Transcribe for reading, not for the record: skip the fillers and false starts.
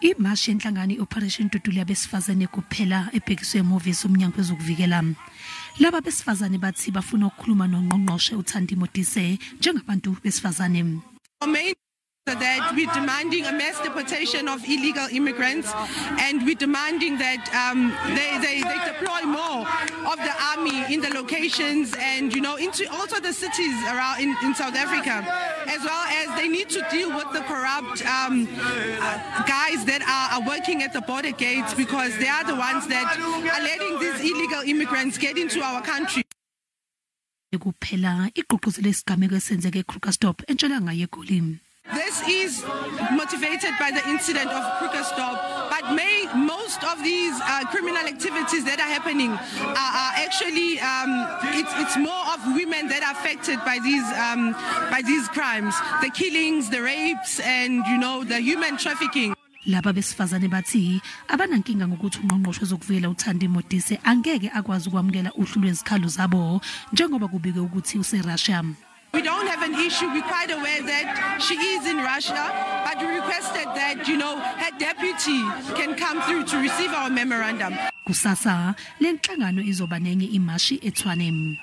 Imashi Lenhlangano Operation Dudula Abesifazane kuphela ebhekiswe emahhovisi omnyango wezokuvikela. Laba besifazane bathi bafuna ukukhuluma noNgqongqoshe uThandimodise njengabantu besifazane. That we're demanding a mass deportation of illegal immigrants, and we're demanding that they deploy more of the army in the locations and into also the cities around in South Africa, as well as they need to deal with the corrupt guys that are working at the border gates, because they are the ones that are letting these illegal immigrants get into our country. Kuphela igqugquzela isigameko esenzeke e-Krugersdorp entshonalanga yeGoli. This is motivated by the incident of Krugersdorp, but most of these criminal activities that are happening are actually it's more of women that are affected by these crimes, the killings, the rapes, and the human trafficking. Laba besifazane bathi abanankinga ngokuthi uNgqongqoshe wezokuvikela uThandimodise angeke akwazi ukwamukela uhlu lwezikhalo zabo njengoba kubike ukuthi useRussia. We don't have an issue. We're quite aware that she is in Russia, but we requested that, her deputy can come through to receive our memorandum. Kusasa, Lenhlangano izoba nenye imashi eTshwane.